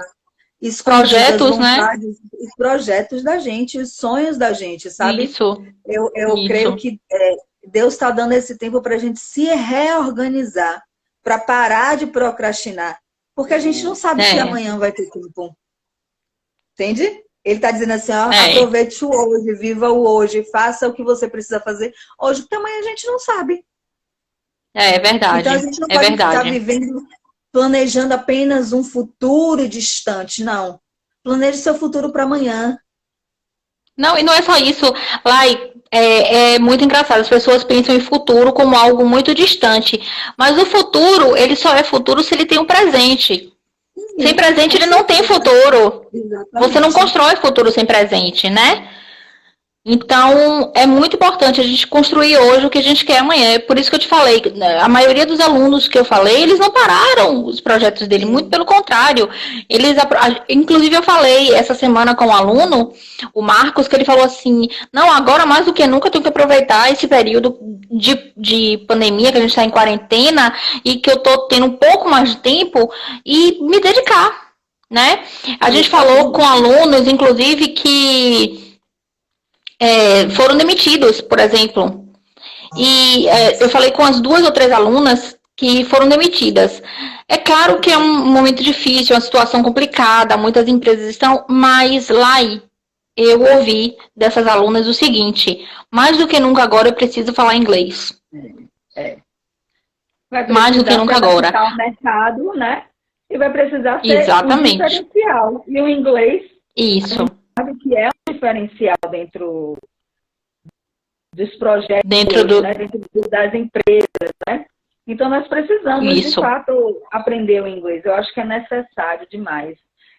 escondido, projetos, né? Os projetos da gente, os sonhos da gente, sabe? Isso. Eu creio que Deus está dando esse tempo para a gente se reorganizar, para parar de procrastinar, porque a gente não sabe se amanhã vai ter tempo. Entende? Ele está dizendo assim, ó, aproveite o hoje, viva o hoje, faça o que você precisa fazer hoje, porque amanhã a gente não sabe. É verdade. Então a gente não pode ficar vivendo, planejando apenas um futuro distante, não. Planeje seu futuro para amanhã. Não, e não é só isso. Lai, é muito engraçado. As pessoas pensam em futuro como algo muito distante. Mas o futuro, ele só é futuro se ele tem um presente. Sem presente, ele não tem futuro. Exatamente. Você não constrói futuro sem presente, né? Então, é muito importante a gente construir hoje o que a gente quer amanhã. É por isso que eu te falei, a maioria dos alunos que eu falei, eles não pararam os projetos dele, muito pelo contrário. Inclusive, eu falei essa semana com um aluno, o Marcos, que ele falou assim, não, agora mais do que nunca eu tenho que aproveitar esse período de pandemia, que a gente está em quarentena, e que eu estou tendo um pouco mais de tempo, e me dedicar, né? A gente falou com alunos, inclusive, que foram demitidos, por exemplo. E eu falei com as 2 ou 3 alunas que foram demitidas. É claro que é um momento difícil, uma situação complicada, muitas empresas estão, mas lá eu ouvi dessas alunas o seguinte, mais do que nunca agora eu preciso falar inglês. Mais do que nunca agora. O mercado, né? E vai precisar ser um diferencial. E o inglês... Isso. Sabe que é um diferencial dentro dos projetos, dentro das empresas, né? Então, nós precisamos, de fato, aprender o inglês. Eu acho que é necessário demais.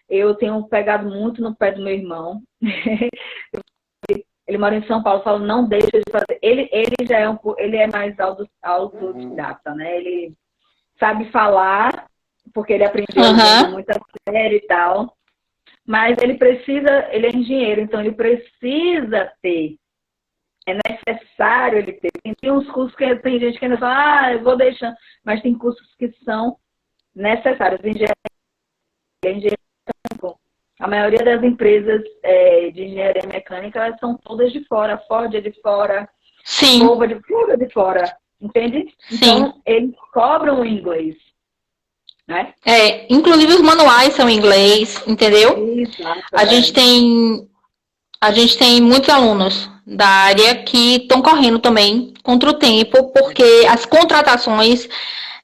Eu tenho pegado muito no pé do meu irmão. Ele mora em São Paulo, fala, não deixa de fazer. Ele já ele é mais autodidata, né? Ele sabe falar, porque ele aprendeu muita série e tal. Mas ele é engenheiro, então ele precisa ter. É necessário ele ter. Tem uns cursos que tem gente que ainda fala, eu vou deixando. Mas tem cursos que são necessários. Engenharia. A maioria das empresas de engenharia mecânica, elas são todas de fora. A Ford é de fora. Sim. Volvo é de fora. Entende? Sim. Então, eles cobram o inglês. Né? Inclusive os manuais são em inglês, entendeu? Exato, a gente tem muitos alunos da área que estão correndo também contra o tempo, porque as contratações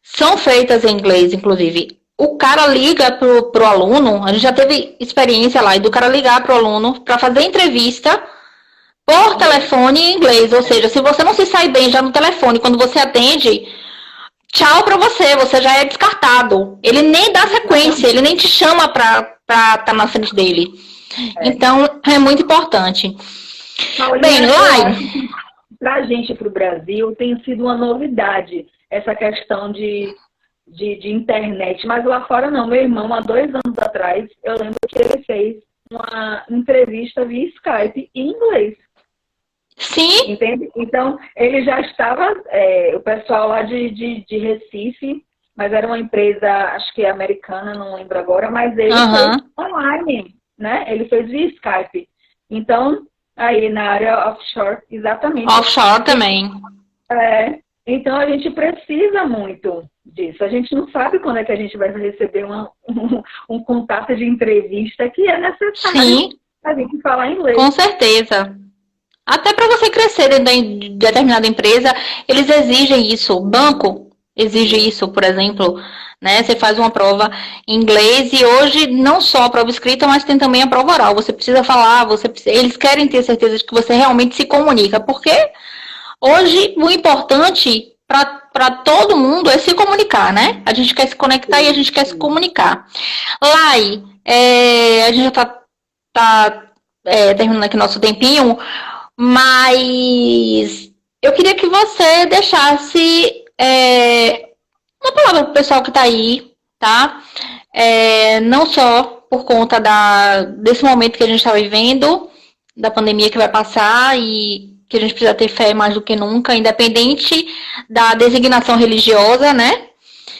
são feitas em inglês, inclusive. O cara liga pro aluno, a gente já teve experiência lá, do cara ligar pro aluno para fazer entrevista por telefone em inglês, ou seja, se você não se sai bem já no telefone, quando você atende, tchau pra você já é descartado. Ele nem dá sequência, ele nem te chama pra estar na frente dele. Então, é muito importante. Bem, lá pra gente, pro Brasil, tem sido uma novidade essa questão de internet. Mas lá fora não. Meu irmão, há 2 anos atrás, eu lembro que ele fez uma entrevista via Skype em inglês. Sim. Entende? Então, ele já estava, o pessoal lá de Recife, mas era uma empresa, acho que americana, não lembro agora, mas ele fez online, né? Ele fez via Skype. Então, aí na área offshore, exatamente. Offshore também. Então, a gente precisa muito disso. A gente não sabe quando é que a gente vai receber um contato de entrevista que é necessário. Sim. A gente falar inglês. Com certeza. Até para você crescer dentro de determinada empresa, eles exigem isso. O banco exige isso, por exemplo, né? Você faz uma prova em inglês e hoje não só a prova escrita, mas tem também a prova oral. Você precisa falar, eles querem ter certeza de que você realmente se comunica, porque hoje o importante para todo mundo é se comunicar, né? A gente quer se conectar e a gente quer se comunicar. Lai, a gente já tá terminando aqui nosso tempinho. Mas eu queria que você deixasse uma palavra para o pessoal que está aí, tá? Não só por conta desse momento que a gente está vivendo, da pandemia que vai passar e que a gente precisa ter fé mais do que nunca, independente da designação religiosa, né?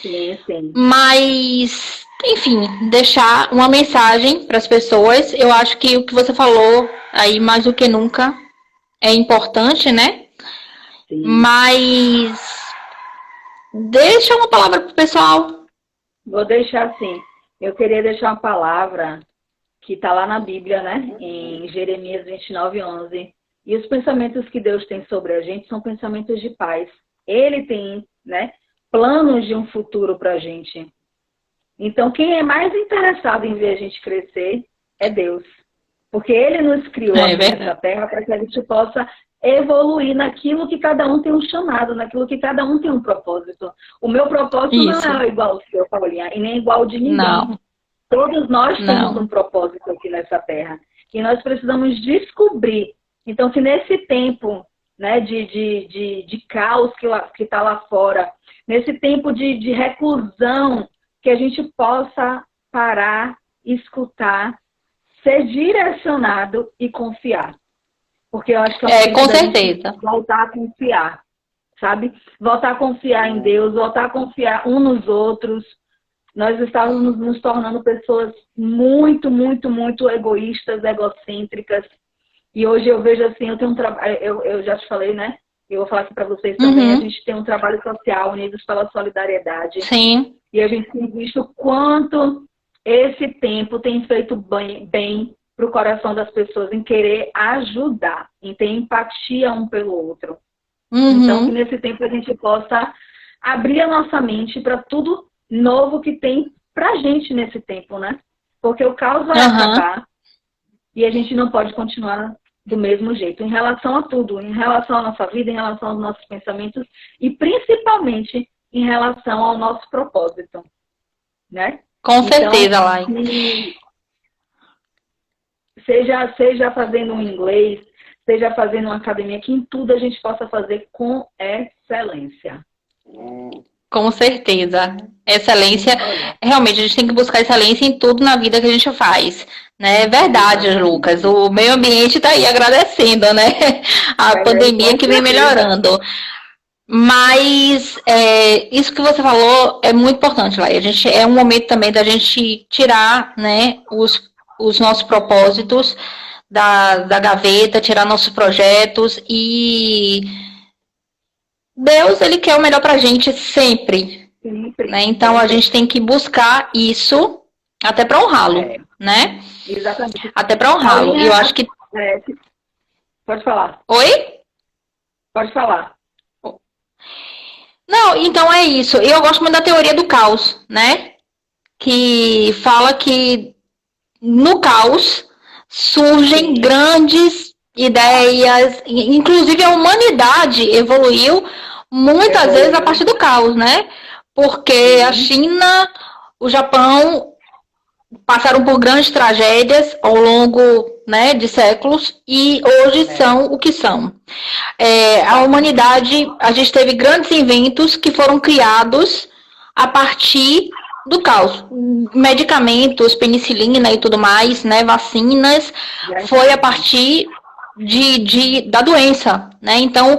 Sim, sim. Mas, enfim, deixar uma mensagem para as pessoas. Eu acho que o que você falou aí, mais do que nunca, é importante, né? Sim. Mas deixa uma palavra pro pessoal. Vou deixar assim. Eu queria deixar uma palavra que está lá na Bíblia, né? Em Jeremias 29:11. E os pensamentos que Deus tem sobre a gente são pensamentos de paz. Ele tem, né, planos de um futuro para a gente. Então, quem é mais interessado em ver a gente crescer é Deus. Porque Ele nos criou aqui nessa terra para que a gente possa evoluir naquilo que cada um tem um chamado, naquilo que cada um tem um propósito. O meu propósito não é igual ao seu, Paulinha, e nem igual ao de ninguém. Não. Todos nós temos um propósito aqui nessa terra. E nós precisamos descobrir. Então, que nesse tempo, né, de caos que está lá fora, nesse tempo de reclusão, que a gente possa parar, escutar, ser direcionado e confiar. Porque eu acho que com certeza. Voltar a confiar, sabe? Voltar a confiar em Deus, voltar a confiar uns nos outros. Nós estávamos nos tornando pessoas muito, muito, muito egoístas, egocêntricas. E hoje eu vejo assim, eu tenho um trabalho, eu já te falei, né? Eu vou falar aqui para vocês também, a gente tem um trabalho social unidos pela solidariedade. Sim. E a gente tem visto o quanto esse tempo tem feito bem para o coração das pessoas em querer ajudar, em ter empatia um pelo outro. Então, que nesse tempo a gente possa abrir a nossa mente para tudo novo que tem pra gente nesse tempo, né? Porque o caos vai acabar e a gente não pode continuar do mesmo jeito, em relação a tudo, em relação à nossa vida, em relação aos nossos pensamentos e principalmente em relação ao nosso propósito, né? Com certeza, Lai. Seja fazendo um inglês, seja fazendo uma academia, que em tudo a gente possa fazer com excelência. Com certeza. Excelência, realmente, a gente tem que buscar excelência em tudo na vida que a gente faz. Né? É verdade, Lucas. O meio ambiente está aí agradecendo, né? A pandemia que vem melhorando. Mas isso que você falou é muito importante, Lai. É um momento também da gente tirar, né, os nossos propósitos da gaveta, tirar nossos projetos e Deus, Ele quer o melhor pra gente sempre. Né? Então a gente tem que buscar isso até para honrá-lo, né? Exatamente. Até para honrá-lo. E eu acho que... Pode falar. Oi? Pode falar. Não, então é isso. Eu gosto muito da teoria do caos, né? Que fala que no caos surgem grandes ideias, inclusive a humanidade evoluiu muitas vezes a partir do caos, né? Porque a China, o Japão passaram por grandes tragédias ao longo, né, de séculos e hoje são o que são. A humanidade, a gente teve grandes inventos que foram criados a partir do caos. Medicamentos, penicilina e tudo mais, né, vacinas, foi a partir da doença, né? Então,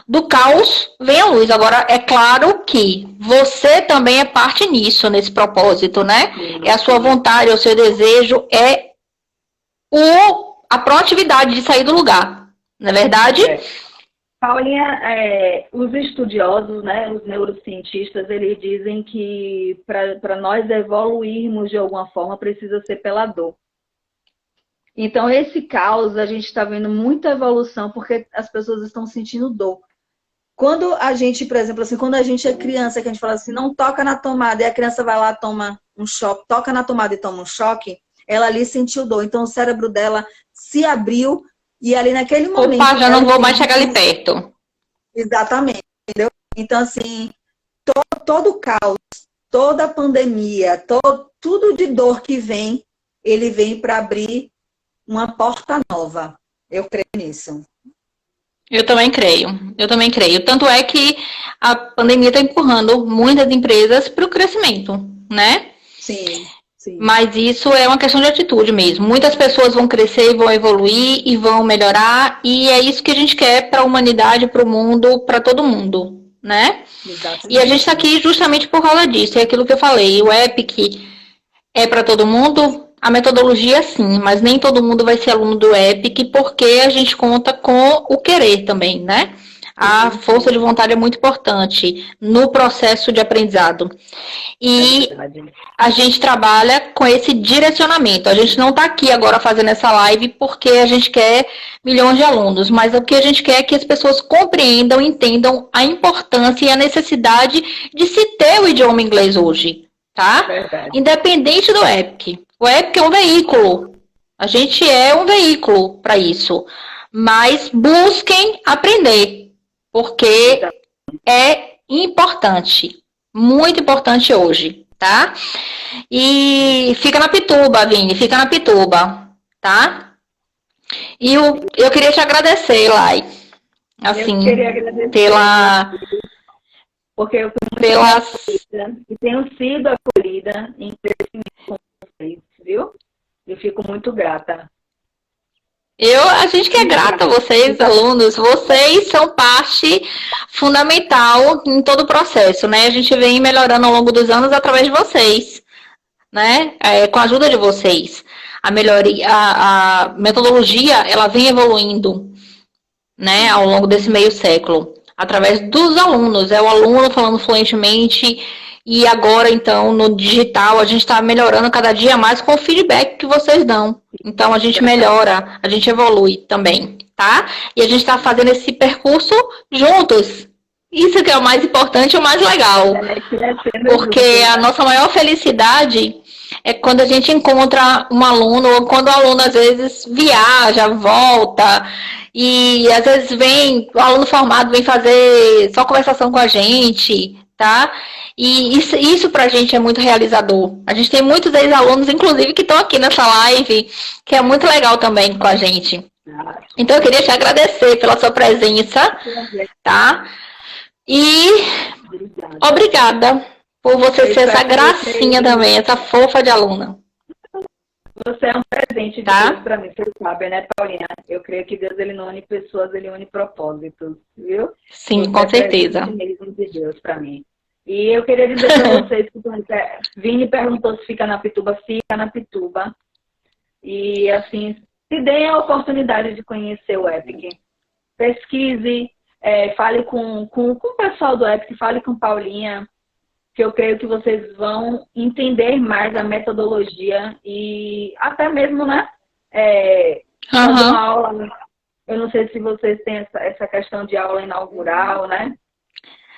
do caos vem a luz. Agora, é claro que você também é parte nisso, nesse propósito, né? É a sua vontade, é o seu desejo, a proatividade de sair do lugar, não é verdade? Paulinha, os estudiosos, né, os neurocientistas, eles dizem que para nós evoluirmos de alguma forma precisa ser pela dor. Então, esse caos, a gente está vendo muita evolução porque as pessoas estão sentindo dor. Quando a gente, por exemplo, assim, quando a gente é criança, que a gente fala assim, não toca na tomada, e a criança vai lá, toma um choque, toca na tomada e toma um choque, ela ali sentiu dor. Então, o cérebro dela se abriu e ali naquele momento... Opa, já não vou mais chegar ali perto. Exatamente, entendeu? Então, assim, todo o caos, toda a pandemia, tudo de dor que vem, ele vem para abrir uma porta nova. Eu creio nisso. Eu também creio. Tanto é que a pandemia está empurrando muitas empresas para o crescimento, né? Sim, sim. Mas isso é uma questão de atitude mesmo. Muitas pessoas vão crescer e vão evoluir e vão melhorar, e é isso que a gente quer para a humanidade, para o mundo, para todo mundo, né? Exatamente. E a gente está aqui justamente por causa disso. É aquilo que eu falei, o EPIC é para todo mundo, a metodologia sim, mas nem todo mundo vai ser aluno do EPIC, porque a gente conta com o querer também, né? A força de vontade é muito importante no processo de aprendizado. E a gente trabalha com esse direcionamento. A gente não está aqui agora fazendo essa live porque a gente quer milhões de alunos, mas o que a gente quer é que as pessoas compreendam, entendam a importância e a necessidade de se ter o idioma inglês hoje, tá? Verdade. Independente do EPIC. O EPIC é um veículo. A gente é um veículo para isso. Mas busquem aprender. Porque é importante, muito importante hoje, tá? E fica na Pituba, Vini, fica na Pituba, tá? E eu queria te agradecer, Lai, assim, eu queria agradecer porque eu fui muito acolhida, e tenho sido acolhida em crescimento com vocês, viu? Eu fico muito grata. A gente que é grata a vocês, alunos, vocês são parte fundamental em todo o processo, né? A gente vem melhorando ao longo dos anos através de vocês, né? Com a ajuda de vocês. A metodologia, ela vem evoluindo, né? Ao longo desse meio século, através dos alunos. É o aluno falando fluentemente. E agora, então, no digital, a gente está melhorando cada dia mais com o feedback que vocês dão. Então, a gente melhora, a gente evolui também, tá? E a gente está fazendo esse percurso juntos. Isso que é o mais importante e o mais legal. Porque a nossa maior felicidade é quando a gente encontra um aluno, ou quando o aluno, às vezes, viaja, volta, e às vezes o aluno formado vem fazer só conversação com a gente, tá? E isso pra gente é muito realizador. A gente tem muitos ex-alunos, inclusive, que estão aqui nessa live, que é muito legal também com a gente. Então, eu queria te agradecer pela sua presença, tá? E obrigada por você ser essa gracinha também, essa fofa de aluna. Você é um presente de tá? Deus para mim, você sabe, né, Paulinha? Eu creio que Deus, ele não une pessoas, ele une propósitos, viu? Sim, você com certeza. Mesmo de Deus para mim. E eu queria dizer para vocês que Vini perguntou se fica na Pituba, fica na Pituba. E, assim, se deem a oportunidade de conhecer o EPIC. Pesquise, fale com o pessoal do EPIC, fale com Paulinha, que eu creio que vocês vão entender mais a metodologia e até mesmo, né, fazer uma aula. Eu não sei se vocês têm essa questão de aula inaugural, né?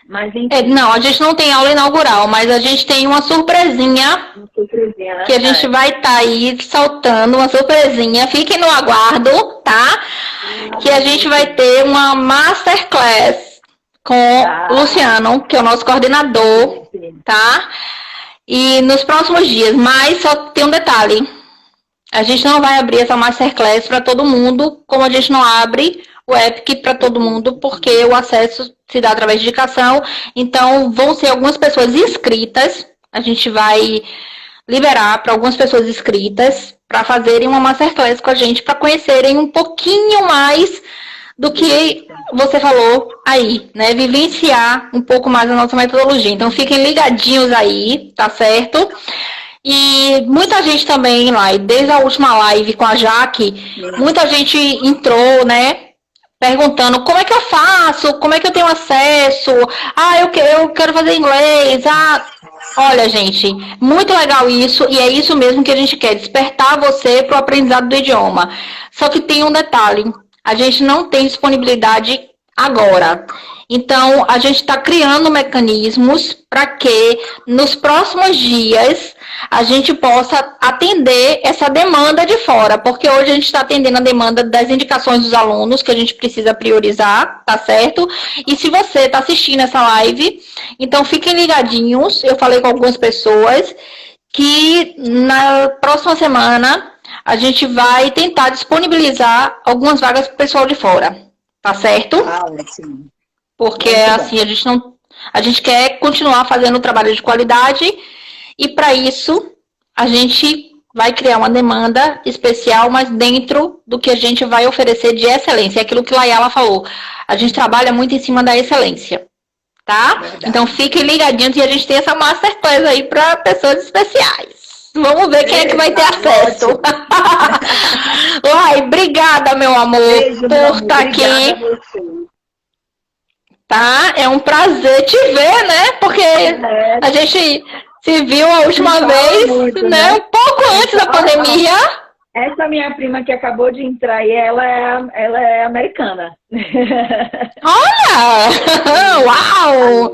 Mas, não, a gente não tem aula inaugural, mas a gente tem uma surpresinha, né? Que a gente vai estar aí soltando, uma surpresinha. Fiquem no aguardo, tá? Que a gente vai ter uma masterclass com o Luciano, que é o nosso coordenador, tá? E nos próximos dias, mas só tem um detalhe. A gente não vai abrir essa masterclass para todo mundo, como a gente não abre o EPIC para todo mundo, porque o acesso se dá através de indicação. Então, vão ser algumas pessoas inscritas. A gente vai liberar para algumas pessoas inscritas para fazerem uma masterclass com a gente, para conhecerem um pouquinho mais do que você falou aí, né? Vivenciar um pouco mais a nossa metodologia. Então, fiquem ligadinhos aí, tá certo? E muita gente também lá, desde a última live com a Jaque, muita gente entrou, né? Perguntando como é que eu faço, como é que eu tenho acesso, eu quero fazer inglês, olha, gente, muito legal isso, e é isso mesmo que a gente quer, despertar você para o aprendizado do idioma. Só que tem um detalhe, a gente não tem disponibilidade agora. Então, a gente está criando mecanismos para que nos próximos dias a gente possa atender essa demanda de fora, porque hoje a gente está atendendo a demanda das indicações dos alunos, que a gente precisa priorizar, tá certo? E se você está assistindo essa live, então fiquem ligadinhos, eu falei com algumas pessoas, que na próxima semana a gente vai tentar disponibilizar algumas vagas para o pessoal de fora. tá certo? Ah, ótimo. Porque Muito assim, a gente quer continuar fazendo o trabalho de qualidade e para isso a gente vai criar uma demanda especial, mas dentro do que a gente vai oferecer de excelência. É aquilo que Layala falou. A gente trabalha muito em cima da excelência, tá? Verdade. Então fiquem ligadinhos e a gente tem essa masterclass aí para pessoas especiais. Vamos ver quem é que vai ter acesso. Lai, obrigada, meu amor, Beijo, por estar aqui. Obrigada a você. Tá? É um prazer te ver, né? Porque a gente se viu a última vez, muito, né? Um pouco antes da pandemia. Essa minha prima que acabou de entrar, e ela é americana. Olha! Uau!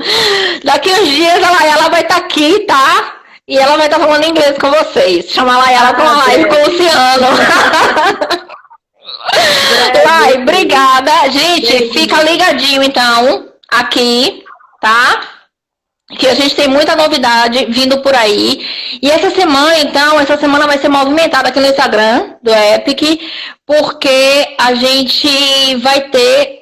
Daqui uns dias ela vai estar aqui, tá? E ela vai estar falando inglês com vocês. Chamar ela para uma live com o Luciano. Lai, obrigada. Gente, fica ligadinho então, aqui, tá? Que a gente tem muita novidade vindo por aí. E essa semana vai ser movimentada aqui no Instagram do Epic, porque a gente vai ter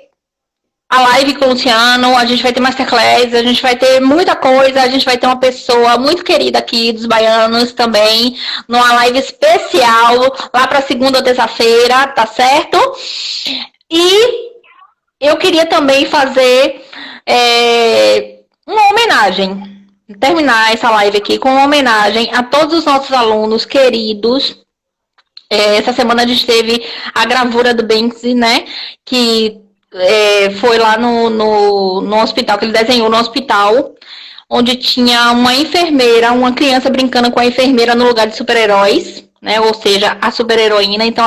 a live com o Luciano, a gente vai ter masterclass, a gente vai ter muita coisa, a gente vai ter uma pessoa muito querida aqui dos baianos também, numa live especial, lá para segunda ou terça-feira, tá certo? E eu queria também fazer uma homenagem, terminar essa live aqui com uma homenagem a todos os nossos alunos queridos. Essa semana a gente teve a gravura do Banksy, né, que foi lá no hospital, que ele desenhou no hospital, onde tinha uma enfermeira, uma criança brincando com a enfermeira no lugar de super-heróis, né? Ou seja, a super-heroína. Então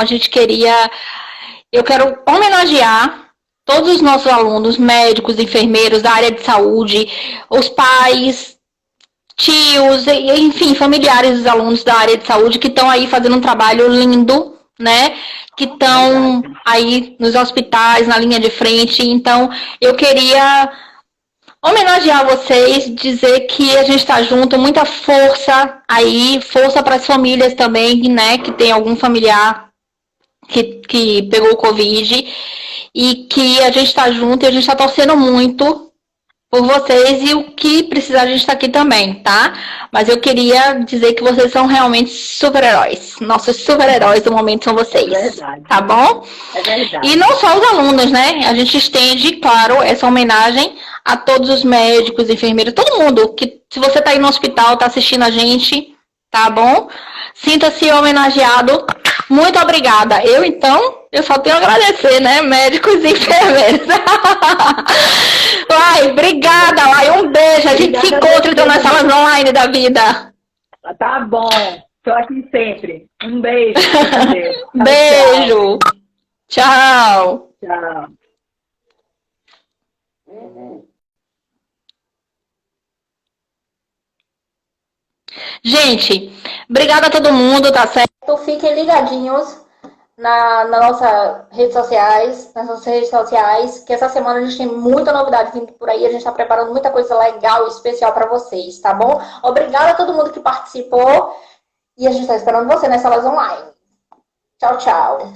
eu quero homenagear todos os nossos alunos, médicos, enfermeiros da área de saúde, os pais, tios, enfim, familiares dos alunos da área de saúde que estão aí fazendo um trabalho lindo, né? Que estão aí nos hospitais, na linha de frente. Então, eu queria homenagear vocês, dizer que a gente está junto, muita força aí, força para as famílias também, né? Que tem algum familiar que pegou o Covid e que a gente está junto e a gente está torcendo muito por vocês e o que precisar a gente está aqui também, tá? Mas eu queria dizer que vocês são realmente super-heróis. Nossos super-heróis do momento são vocês. É verdade. Tá bom? É verdade. E não só os alunos, né? A gente estende, claro, essa homenagem a todos os médicos, enfermeiros, todo mundo. Que se você tá aí no hospital, tá assistindo a gente, tá bom? Sinta-se homenageado. Muito obrigada. Eu só tenho a agradecer, né? Médicos e enfermeiros. Lai, obrigada, Lai. Um beijo. A gente se encontra então nas salas online da vida. Tá bom. Tô aqui sempre. Um beijo. Beijo. Tchau. Tchau. Gente, obrigada a todo mundo, tá certo? Fiquem ligadinhos nas nossas redes sociais, que essa semana a gente tem muita novidade vindo por aí, a gente tá preparando muita coisa legal e especial para vocês, tá bom? Obrigada a todo mundo que participou e a gente tá esperando você nas salas online. Tchau, tchau.